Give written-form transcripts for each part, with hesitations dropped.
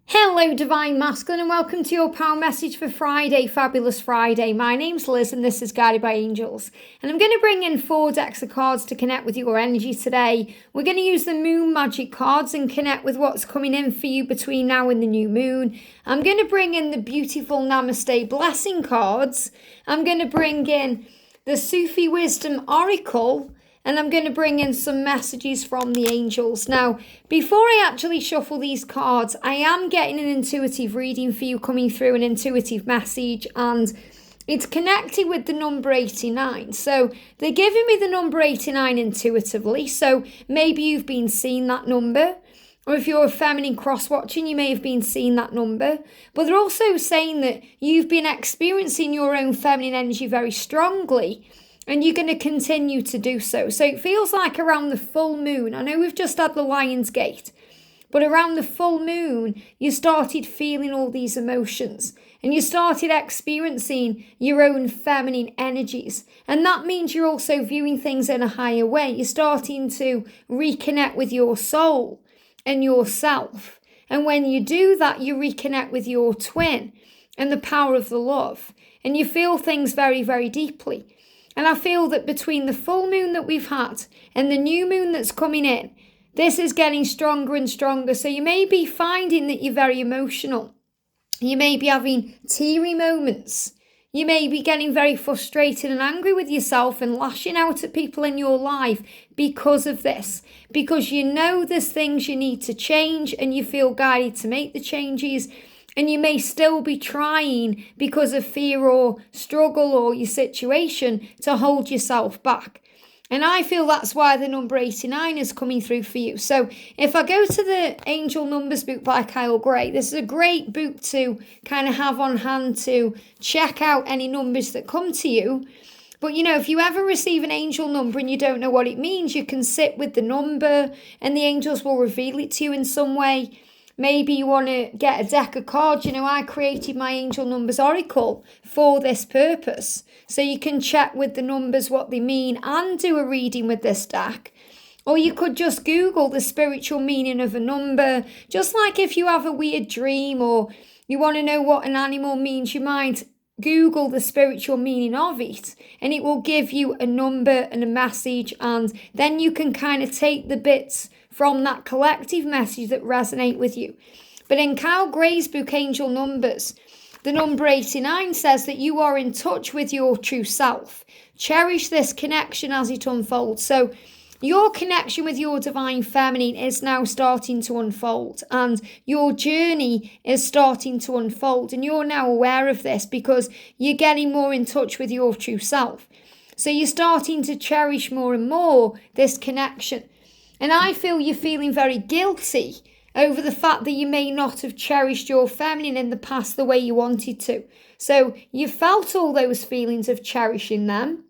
Hello Divine Masculine and welcome to your power message for Friday, Fabulous Friday. My name's Liz and this is Guided by Angels. And I'm going to bring in 4 decks of cards to connect with your energy today. We're going to use the Moon Magic cards and connect with what's coming in for you between now and the new moon. I'm going to bring in the beautiful Namaste Blessing cards. I'm going to bring in the Sufi Wisdom Oracle. And I'm going to bring in some messages from the angels. Now, before I actually shuffle these cards, I am getting an intuitive reading for you coming through, an intuitive message, and it's connected with the number 89. So they're giving me the number 89 intuitively. So maybe you've been seeing that number. Or if you're a feminine cross-watching, you may have been seeing that number. But they're also saying that you've been experiencing your own feminine energy very strongly. And you're going to continue to do so. So it feels like around the full moon. I know we've just had the Lion's Gate. But around the full moon, you started feeling all these emotions. And you started experiencing your own feminine energies. And that means you're also viewing things in a higher way. You're starting to reconnect with your soul and yourself. And when you do that, you reconnect with your twin and the power of the love. And you feel things very, very deeply. And I feel that between the full moon that we've had and the new moon that's coming in, this is getting stronger and stronger. So you may be finding that you're very emotional. You may be having teary moments. You may be getting very frustrated and angry with yourself and lashing out at people in your life because of this. Because you know there's things you need to change and you feel guided to make the changes. And you may still be trying because of fear or struggle or your situation to hold yourself back. And I feel that's why the number 89 is coming through for you. So if I go to the Angel Numbers book by Kyle Gray, this is a great book to kind of have on hand to check out any numbers that come to you. But, you know, if you ever receive an angel number and you don't know what it means, you can sit with the number and the angels will reveal it to you in some way. Maybe you want to get a deck of cards. You know, I created my Angel Numbers Oracle for this purpose. So you can check with the numbers what they mean and do a reading with this deck. Or you could just Google the spiritual meaning of a number. Just like if you have a weird dream or you want to know what an animal means, you might Google the spiritual meaning of it. And it will give you a number and a message. And then you can kind of take the bits from that collective message that resonate with you. But in Kyle Gray's book, Angel Numbers, the number 89 says that you are in touch with your true self. Cherish this connection as it unfolds. So your connection with your divine feminine is now starting to unfold and your journey is starting to unfold. And you're now aware of this because you're getting more in touch with your true self. So you're starting to cherish more and more this connection. And I feel you're feeling very guilty over the fact that you may not have cherished your feminine in the past the way you wanted to. So you felt all those feelings of cherishing them,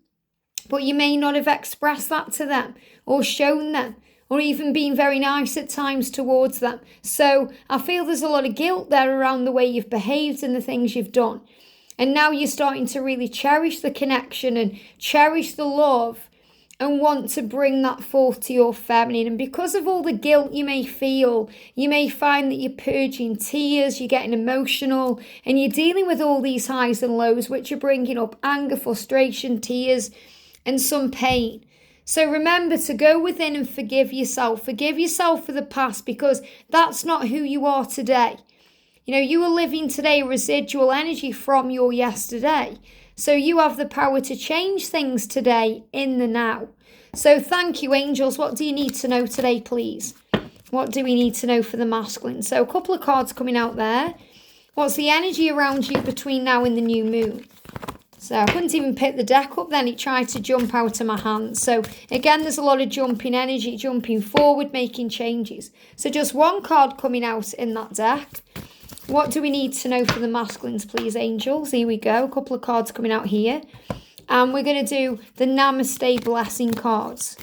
but you may not have expressed that to them or shown them or even been very nice at times towards them. So I feel there's a lot of guilt there around the way you've behaved and the things you've done. And now you're starting to really cherish the connection and cherish the love and want to bring that forth to your feminine. And because of all the guilt you may feel, you may find that you're purging tears, you're getting emotional, and you're dealing with all these highs and lows, which are bringing up anger, frustration, tears, and some pain. So remember to go within and forgive yourself. Forgive yourself for the past because that's not who you are today. You know, you are living today residual energy from your yesterday. So you have the power to change things today in the now. So thank you, angels. What do you need to know today, please? What do we need to know for the masculine? So a couple of cards coming out there. What's the energy around you between now and the new moon? So I couldn't even pick the deck up then. It tried to jump out of my hand. So again, there's a lot of jumping energy, jumping forward, making changes. So just one card coming out in that deck. What do we need to know for the masculines, please, angels? Here we go. A couple of cards coming out here. And we're going to do the Namaste Blessing cards.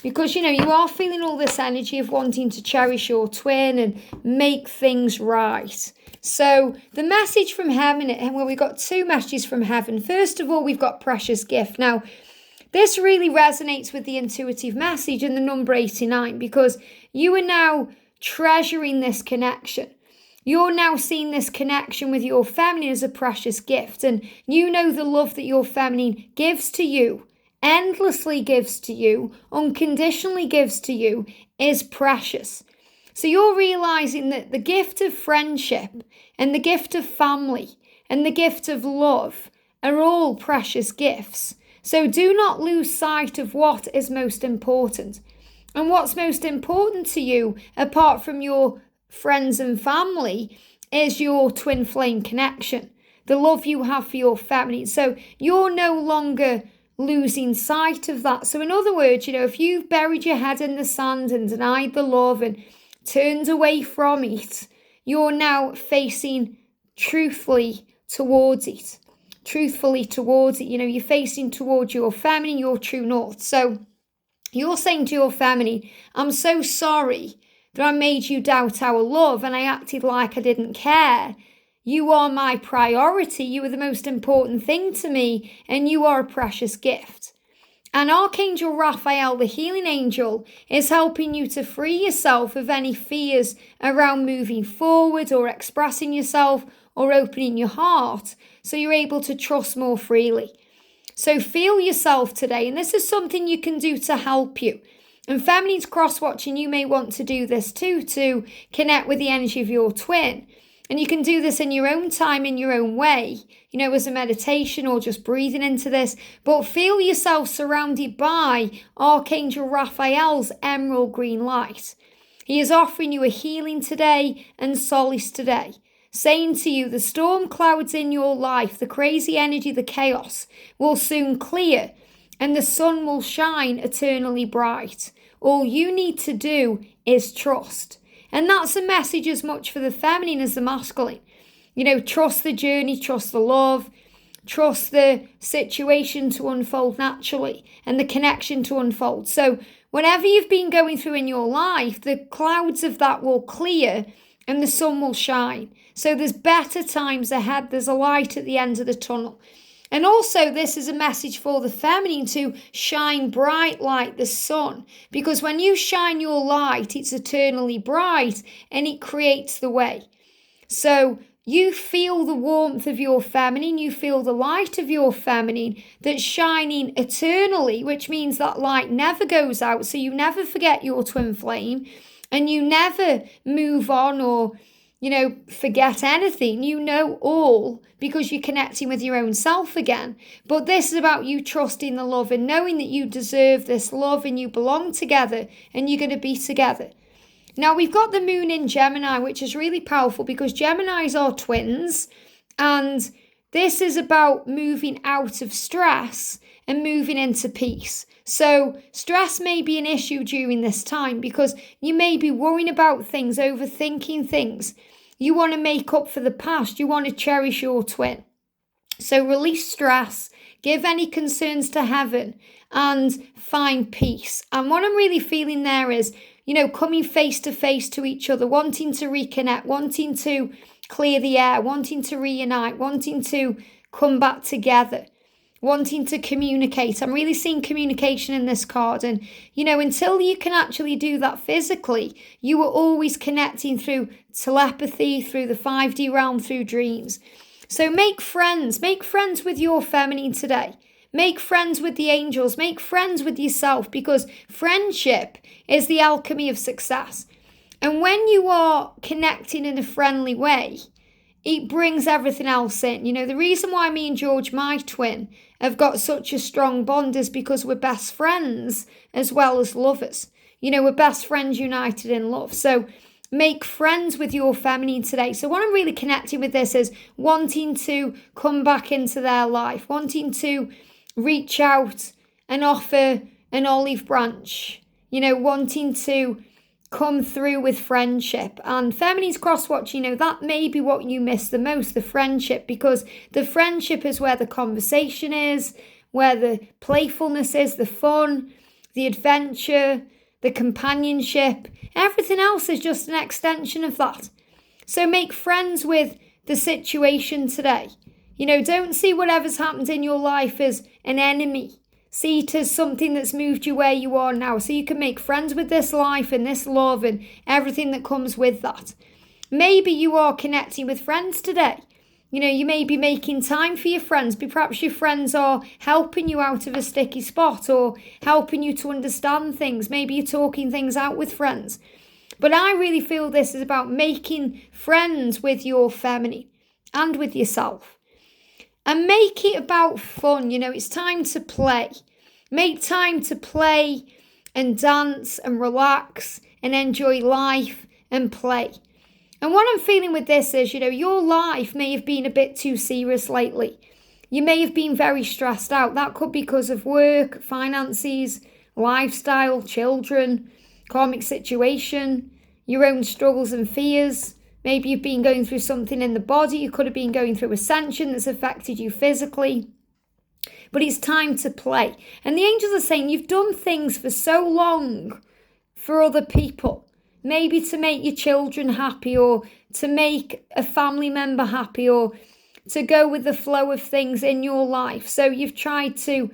Because, you know, you are feeling all this energy of wanting to cherish your twin and make things right. So the message from heaven, well, we've got 2 messages from heaven. First of all, we've got precious gift. Now, this really resonates with the intuitive message and the number 89 because you are now treasuring this connection. You're now seeing this connection with your feminine as a precious gift, and you know the love that your feminine gives to you, endlessly gives to you, unconditionally gives to you, is precious. So you're realizing that the gift of friendship and the gift of family and the gift of love are all precious gifts. So do not lose sight of what is most important. And what's most important to you, apart from your friends and family, is your twin flame connection, the love you have for your family. So you're no longer losing sight of that. So in other words, if you've buried your head in the sand and denied the love and turned away from it, you're now facing truthfully towards it. You're facing towards your feminine, your true north. So you're saying to your feminine, I'm so sorry that I made you doubt our love and I acted like I didn't care. You are my priority. You are the most important thing to me, and you are a precious gift. And Archangel Raphael, the healing angel, is helping you to free yourself of any fears around moving forward or expressing yourself or opening your heart, so you're able to trust more freely. So feel yourself today, and this is something you can do to help you. And feminine's cross-watching, you may want to do this too, to connect with the energy of your twin. And you can do this in your own time, in your own way, as a meditation or just breathing into this. But feel yourself surrounded by Archangel Raphael's emerald green light. He is offering you a healing today and solace today, saying to you, the storm clouds in your life, the crazy energy, the chaos, will soon clear and the sun will shine eternally bright. All you need to do is trust. And that's a message as much for the feminine as the masculine. Trust the journey, trust the love, trust the situation to unfold naturally and the connection to unfold. So whatever you've been going through in your life, the clouds of that will clear and the sun will shine. So there's better times ahead. There's a light at the end of the tunnel. And also this is a message for the feminine to shine bright like the sun, because when you shine your light, it's eternally bright and it creates the way. So you feel the warmth of your feminine, you feel the light of your feminine that's shining eternally, which means that light never goes out. So you never forget your twin flame and you never move on or forget anything. You know all because you're connecting with your own self again. But this is about you trusting the love and knowing that you deserve this love and you belong together and you're going to be together. Now we've got the moon in Gemini, which is really powerful because Geminis are twins. And this is about moving out of stress and moving into peace. So stress may be an issue during this time because you may be worrying about things, overthinking things. You want to make up for the past. You want to cherish your twin. So release stress, give any concerns to heaven and find peace. And what I'm really feeling there is, coming face to face to each other, wanting to reconnect, wanting to clear the air, wanting to reunite, wanting to come back together, wanting to communicate. I'm really seeing communication in this card. And, until you can actually do that physically, you are always connecting through telepathy, through the 5D realm, through dreams. So make friends with your feminine today. Make friends with the angels, make friends with yourself, because friendship is the alchemy of success. And when you are connecting in a friendly way, it brings everything else in. The reason why me and George, my twin, have got such a strong bond is because we're best friends as well as lovers. We're best friends united in love. So make friends with your feminine today. So what I'm really connecting with this is wanting to come back into their life, wanting to reach out and offer an olive branch, wanting to come through with friendship. And feminine's crosswatch, that may be what you miss the most, the friendship, because the friendship is where the conversation is, where the playfulness is, the fun, the adventure, the companionship. Everything else is just an extension of that. So make friends with the situation today. Don't see whatever's happened in your life as an enemy. See it as something that's moved you where you are now, so you can make friends with this life and this love and everything that comes with that. Maybe you are connecting with friends today. You may be making time for your friends, but perhaps your friends are helping you out of a sticky spot or helping you to understand things. Maybe you're talking things out with friends. But I really feel this is about making friends with your feminine and with yourself. And make it about fun. It's time to play. Make time to play and dance and relax and enjoy life and play. And what I'm feeling with this is, your life may have been a bit too serious lately. You may have been very stressed out. That could be because of work, finances, lifestyle, children, karmic situation, your own struggles and fears. Maybe you've been going through something in the body. You could have been going through Ascension that's affected you physically. But it's time to play. And the angels are saying you've done things for so long for other people. Maybe to make your children happy, or to make a family member happy, or to go with the flow of things in your life. So you've tried to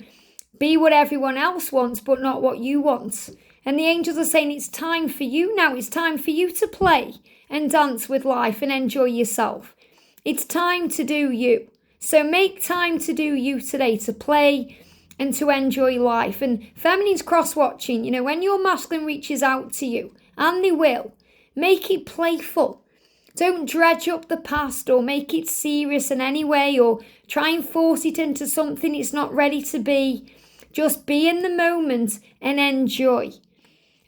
be what everyone else wants, but not what you want. And the angels are saying it's time for you now. It's time for you to play and dance with life and enjoy yourself. It's time to do you. So make time to do you today, to play and to enjoy life. And feminine's cross-watching, when your masculine reaches out to you, and they will, make it playful. Don't dredge up the past or make it serious in any way or try and force it into something it's not ready to be. Just be in the moment and enjoy.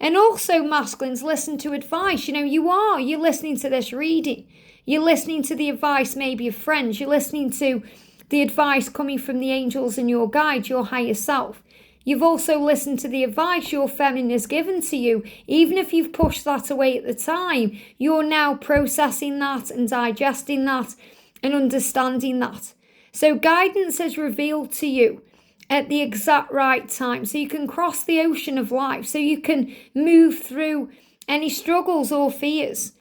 And also, masculines, listen to advice. You're listening to this reading. You're listening to the advice maybe of friends. You're listening to the advice coming from the angels and your guide, your higher self. You've also listened to the advice your feminine has given to you. Even if you've pushed that away at the time, you're now processing that and digesting that and understanding that. So guidance is revealed to you at the exact right time. So you can cross the ocean of life. So you can move through any struggles or fears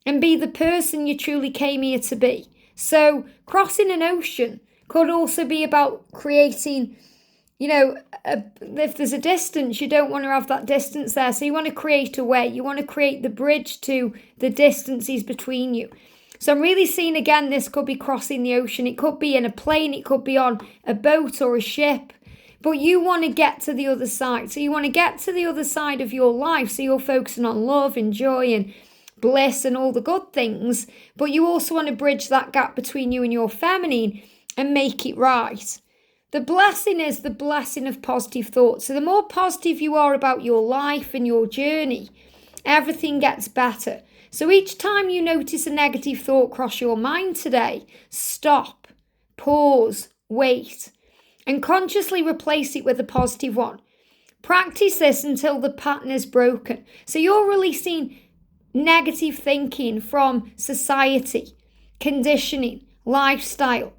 and be the person you truly came here to be. So crossing an ocean could also be about creating, if there's a distance, you don't want to have that distance there. So you want to create a way. You want to create the bridge to the distances between you. So I'm really seeing, again, this could be crossing the ocean. It could be in a plane. It could be on a boat or a ship. But you want to get to the other side. So you want to get to the other side of your life. So you're focusing on love and joy and bliss and all the good things. But you also want to bridge that gap between you and your feminine and make it right. The blessing is the blessing of positive thoughts. So the more positive you are about your life and your journey, everything gets better. So each time you notice a negative thought cross your mind today, stop, pause, wait, and consciously replace it with a positive one. Practice this until the pattern is broken. So you're releasing negative thinking from society, conditioning, lifestyle.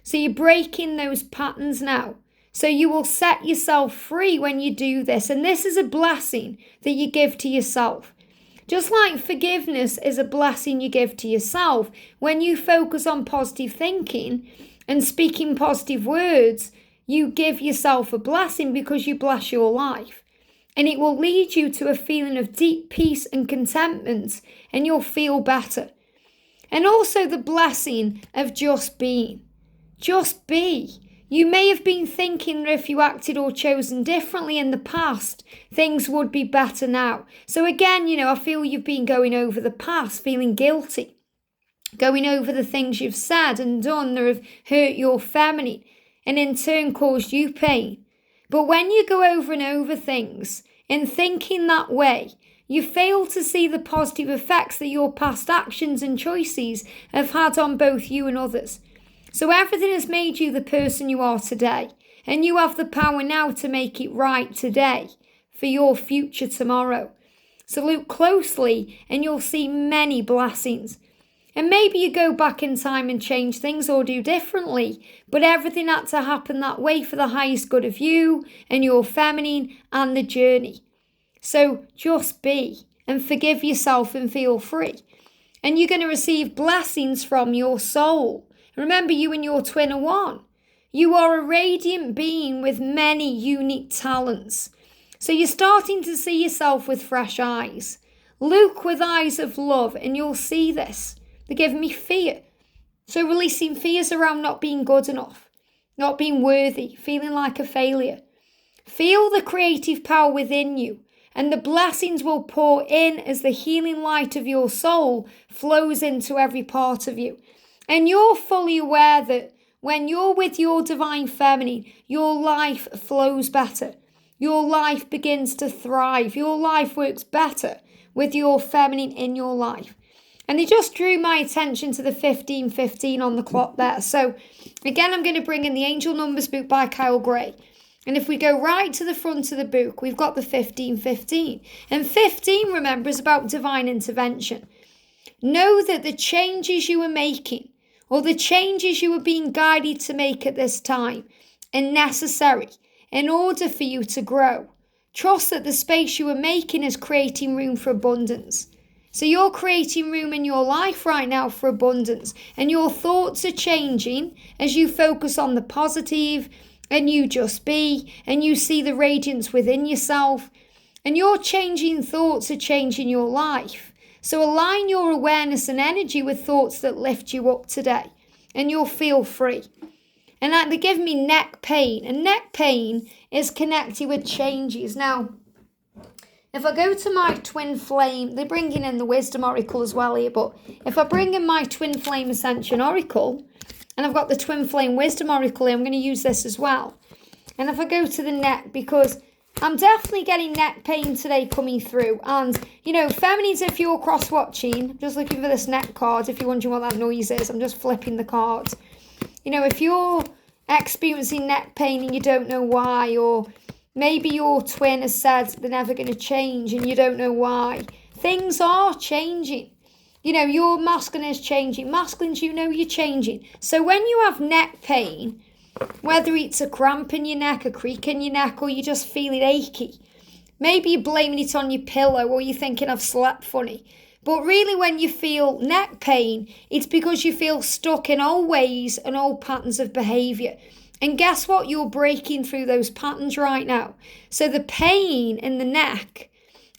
So you're breaking those patterns now. So you will set yourself free when you do this. And this is a blessing that you give to yourself. Just like forgiveness is a blessing you give to yourself, when you focus on positive thinking and speaking positive words, you give yourself a blessing because you bless your life. And it will lead you to a feeling of deep peace and contentment, and you'll feel better. And also the blessing of just being. Just be. You may have been thinking that if you acted or chosen differently in the past, things would be better now. So again, I feel you've been going over the past, feeling guilty, going over the things you've said and done that have hurt your feminine and in turn caused you pain. But when you go over and over things and thinking that way, you fail to see the positive effects that your past actions and choices have had on both you and others. So everything has made you the person you are today, and you have the power now to make it right today for your future tomorrow. So look closely and you'll see many blessings. And maybe you go back in time and change things or do differently, but everything had to happen that way for the highest good of you and your feminine and the journey. So just be and forgive yourself and feel free. And you're going to receive blessings from your soul. Remember, you and your twin are one. You are a radiant being with many unique talents. So you're starting to see yourself with fresh eyes. Look with eyes of love and you'll see this. They're giving me fear. So releasing fears around not being good enough, not being worthy, feeling like a failure. Feel the creative power within you, and the blessings will pour in as the healing light of your soul flows into every part of you. And you're fully aware that when you're with your divine feminine, your life flows better. Your life begins to thrive. Your life works better with your feminine in your life. And it just drew my attention to the 15:15 on the clock there. So again, I'm going to bring in the Angel Numbers book by Kyle Gray. And if we go right to the front of the book, we've got the 15:15. And 15, remember, is about divine intervention. Know that the changes you are making, or the changes you are being guided to make at this time, are necessary in order for you to grow. Trust that the space you are making is creating room for abundance. So you're creating room in your life right now for abundance, and your thoughts are changing as you focus on the positive, and you just be, and you see the radiance within yourself, and your changing thoughts are changing your life. So align your awareness and energy with thoughts that lift you up today, and you'll feel free. And they give me neck pain, and neck pain is connected with changes. Now, if I go to my twin flame, they're bringing in the wisdom oracle as well here, but if I bring in my twin flame ascension oracle, and I've got the twin flame wisdom oracle here, I'm going to use this as well. And if I go to the neck, because I'm definitely getting neck pain today coming through. And, feminines, if you're cross-watching, just looking for this neck card, if you're wondering what that noise is, I'm just flipping the cards. If you're experiencing neck pain and you don't know why, or maybe your twin has said they're never going to change and you don't know why, things are changing. Your masculine is changing. Masculines, you're changing. So when you have neck pain, whether it's a cramp in your neck, a creak in your neck, or you just feeling achy, maybe you're blaming it on your pillow, or you're thinking I've slept funny. But really, when you feel neck pain, it's because you feel stuck in old ways and old patterns of behaviour. And guess what? You're breaking through those patterns right now. So the pain in the neck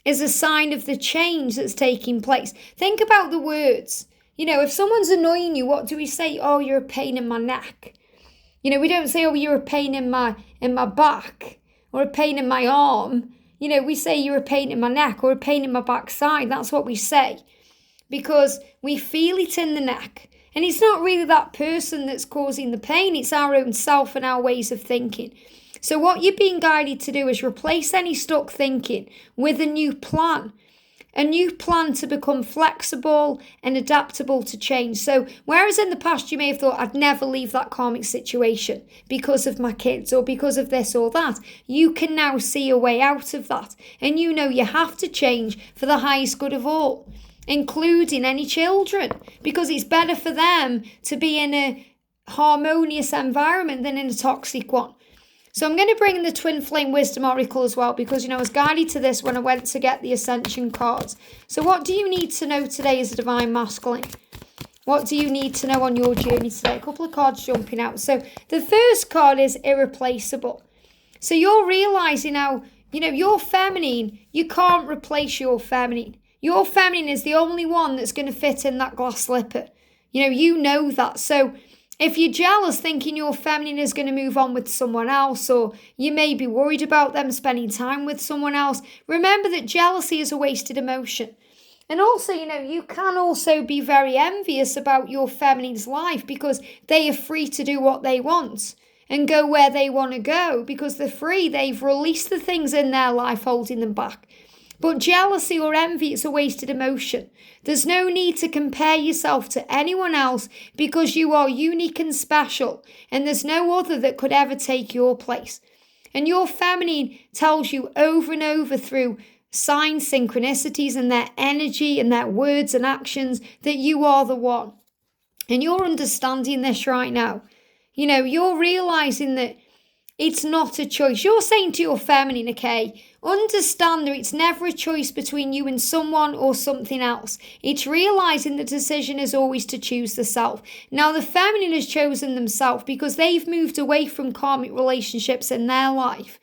is a sign of the change that's taking place. Think about the words. If someone's annoying you, what do we say? Oh, you're a pain in my neck. We don't say, oh, you're a pain in my back, or a pain in my arm. We say you're a pain in my neck, or a pain in my backside. That's what we say, because we feel it in the neck. And it's not really that person that's causing the pain. It's our own self and our ways of thinking. So what you're being guided to do is replace any stuck thinking with a new plan to become flexible and adaptable to change. So whereas in the past you may have thought, I'd never leave that karmic situation because of my kids or because of this or that, you can now see a way out of that. And you have to change for the highest good of all, including any children, because it's better for them to be in a harmonious environment than in a toxic one. So I'm going to bring in the Twin Flame Wisdom Oracle as well, because, I was guided to this when I went to get the Ascension cards. So what do you need to know today as a Divine Masculine? What do you need to know on your journey today? A couple of cards jumping out. So the first card is Irreplaceable. So you're realising now, your feminine, you can't replace your feminine. Your feminine is the only one that's going to fit in that glass slipper. You know that. So if you're jealous, thinking your feminine is going to move on with someone else, or you may be worried about them spending time with someone else, remember that jealousy is a wasted emotion. And also, you can also be very envious about your feminine's life, because they are free to do what they want and go where they want to go, because they're free. They've released the things in their life holding them back. But jealousy or envy is a wasted emotion. There's no need to compare yourself to anyone else, because you are unique and special, and there's no other that could ever take your place. And your feminine tells you over and over through signs, synchronicities, and their energy and their words and actions that you are the one. And you're understanding this right now. You're realizing that it's not a choice. You're saying to your feminine, okay, understand that it's never a choice between you and someone or something else. It's realizing the decision is always to choose the self. Now, the feminine has chosen themselves because they've moved away from karmic relationships in their life.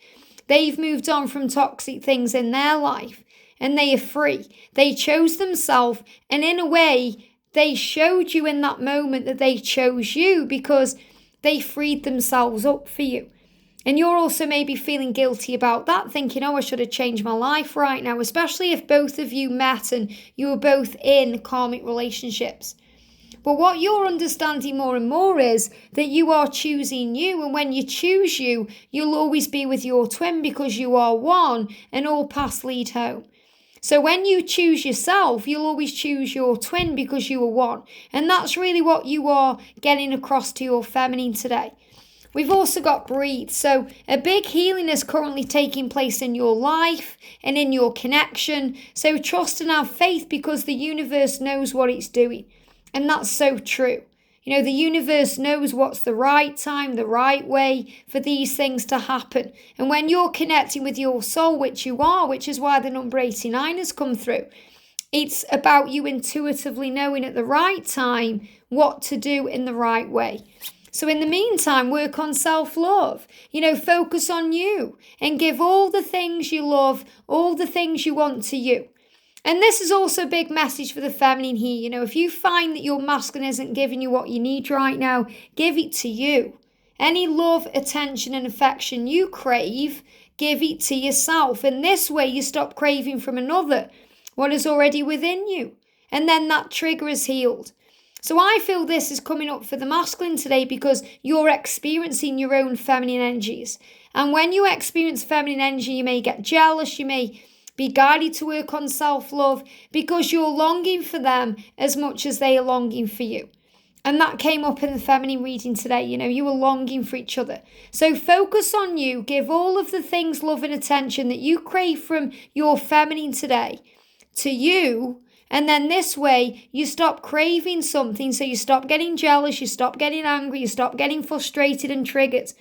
They've moved on from toxic things in their life, and they are free. They chose themselves, and in a way, They showed you in that moment that they chose you because they freed themselves up for you. And you're also maybe feeling guilty about that, thinking, oh, I should have changed my life right now, especially if both of you met and you were both in karmic relationships. But what you're understanding more and more is that you are choosing you. And when you choose you, you'll always be with your twin because you are one and all paths lead home. So when you choose yourself, you'll always choose your twin because you are one. And that's really what you are getting across to your feminine today. We've also got breathe. So a big healing is currently taking place in your life and in your connection. So trust and have faith because the universe knows what it's doing. And that's so true. You know, the universe knows what's the right time, the right way for these things to happen. And when you're connecting with your soul, which you are, which is why the number 89 has come through, it's about you intuitively knowing at the right time what to do in the right way. So in the meantime, work on self-love, focus on you and give all the things you love, all the things you want to you. And this is also a big message for the feminine here. If you find that your masculine isn't giving you what you need right now, give it to you. Any love, attention and affection you crave, give it to yourself. And this way you stop craving from another what is already within you. And then that trigger is healed. So I feel this is coming up for the masculine today because you're experiencing your own feminine energies. And when you experience feminine energy, you may get jealous, you may be guided to work on self-love because you're longing for them as much as they are longing for you. And that came up in the feminine reading today. You were longing for each other. So focus on you. Give all of the things, love and attention that you crave from your feminine today to you. And then this way you stop craving something. So you stop getting jealous, you stop getting angry, you stop getting frustrated and triggered.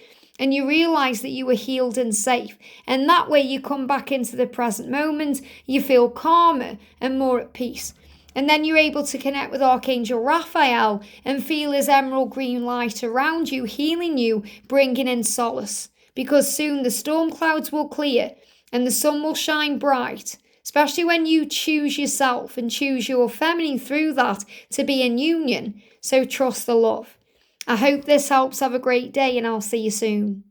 And you realize that you are healed and safe. And that way you come back into the present moment, you feel calmer and more at peace. And then you're able to connect with Archangel Raphael and feel his emerald green light around you, healing you, bringing in solace. Because soon the storm clouds will clear and the sun will shine bright, especially when you choose yourself and choose your feminine through that to be in union. So trust the love. I hope this helps. Have a great day and I'll see you soon.